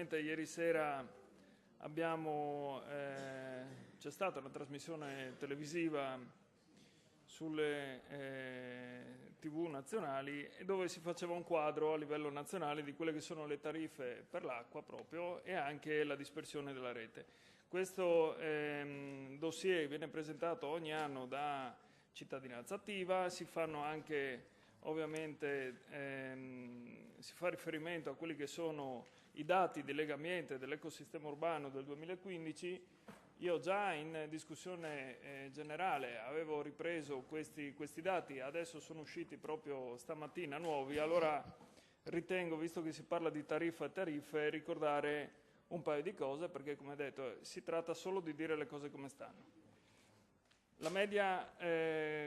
Naturalmente ieri sera c'è stata una trasmissione televisiva sulle TV nazionali dove si faceva un quadro a livello nazionale di quelle che sono le tariffe per l'acqua proprio e anche la dispersione della rete. Questo dossier viene presentato ogni anno da Cittadinanza Attiva, si fanno anche ovviamente si fa riferimento a quelli che sono i dati di Legambiente dell'ecosistema urbano del 2015. Io già in discussione generale avevo ripreso questi dati, adesso sono usciti proprio stamattina nuovi, allora ritengo, visto che si parla di tariffe, ricordare un paio di cose, perché come detto si tratta solo di dire le cose come stanno. La media,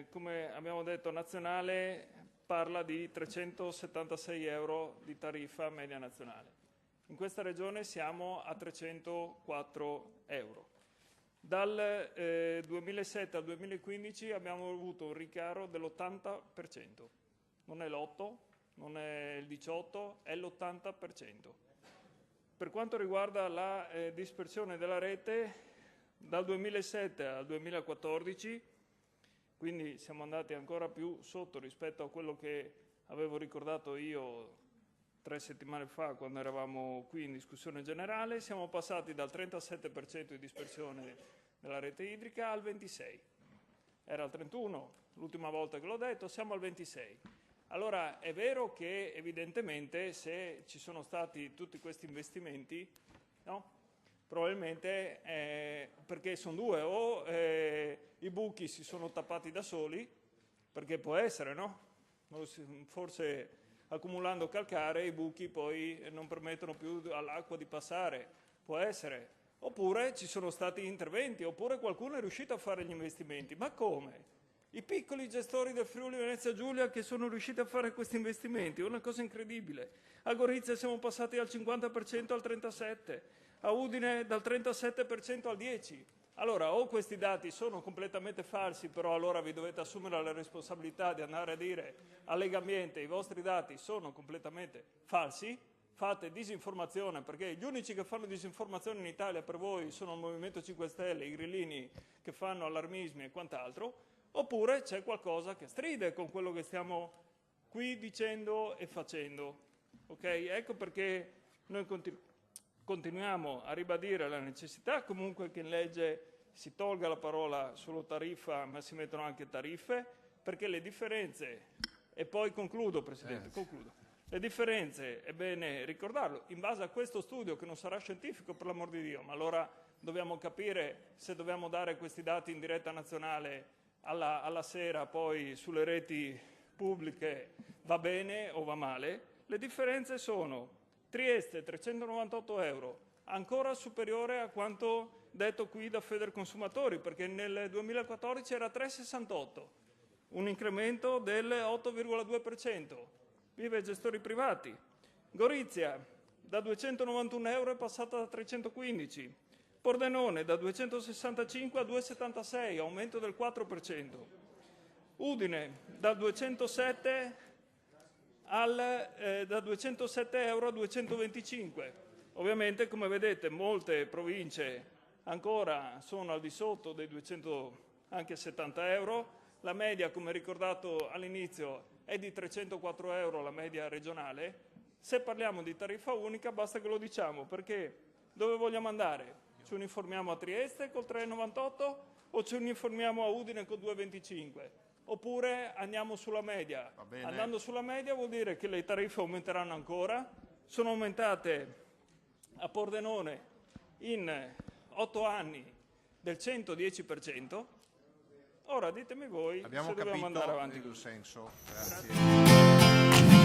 come abbiamo detto, nazionale parla di 376 euro di tariffa media nazionale. In questa regione siamo a 304 euro. Dal 2007 al 2015 abbiamo avuto un rincaro dell'80%. Non è l'8, non è il 18, è l'80%. Per quanto riguarda la dispersione della rete, dal 2007 al 2014, quindi siamo andati ancora più sotto rispetto a quello che avevo ricordato io 3 settimane fa quando eravamo qui in discussione generale, siamo passati dal 37% di dispersione della rete idrica al 26%. Era al 31% l'ultima volta che l'ho detto, siamo al 26%. Allora è vero che evidentemente se ci sono stati tutti questi investimenti, no? Probabilmente perché sono due, o i buchi si sono tappati da soli, perché può essere, no? Forse accumulando calcare i buchi poi non permettono più all'acqua di passare, può essere. Oppure ci sono stati interventi, oppure qualcuno è riuscito a fare gli investimenti. Ma come? I piccoli gestori del Friuli Venezia Giulia che sono riusciti a fare questi investimenti, è una cosa incredibile. A Gorizia siamo passati dal 50% al 37%, a Udine dal 37% al 10%. Allora, o questi dati sono completamente falsi, però allora vi dovete assumere la responsabilità di andare a dire a Legambiente i vostri dati sono completamente falsi, fate disinformazione, perché gli unici che fanno disinformazione in Italia per voi sono il Movimento 5 Stelle, i grillini che fanno allarmismi e quant'altro, oppure c'è qualcosa che stride con quello che stiamo qui dicendo e facendo. Okay? Ecco perché noi continuiamo a ribadire la necessità comunque che in legge si tolga la parola solo tariffa, ma si mettono anche tariffe, perché le differenze, e poi concludo Presidente, concludo, le differenze, è bene ricordarlo, in base a questo studio che non sarà scientifico per l'amor di Dio, ma allora dobbiamo capire se dobbiamo dare questi dati in diretta nazionale alla sera poi sulle reti pubbliche, va bene o va male. Le differenze sono Trieste 398 euro, ancora superiore a quanto detto qui da Federconsumatori, perché nel 2014 era 368, un incremento del 8,2%. Vive gestori privati. Gorizia da 291 euro è passata da 315. Pordenone da 265 a 276, aumento del 4%. Udine da 207 da 207 euro a 225. Ovviamente, come vedete, molte province ancora sono al di sotto dei 200, anche 70 euro. La media, come ricordato all'inizio, è di 304 euro la media regionale. Se parliamo di tariffa unica basta che lo diciamo, perché dove vogliamo andare? Ci uniformiamo a Trieste col 3,98 o ci uniformiamo a Udine col 2,25? Oppure andiamo sulla media? Andando sulla media vuol dire che le tariffe aumenteranno ancora, sono aumentate a Pordenone in 8 anni del 110%. Ora ditemi voi se dobbiamo andare avanti. Abbiamo capito il senso. Grazie.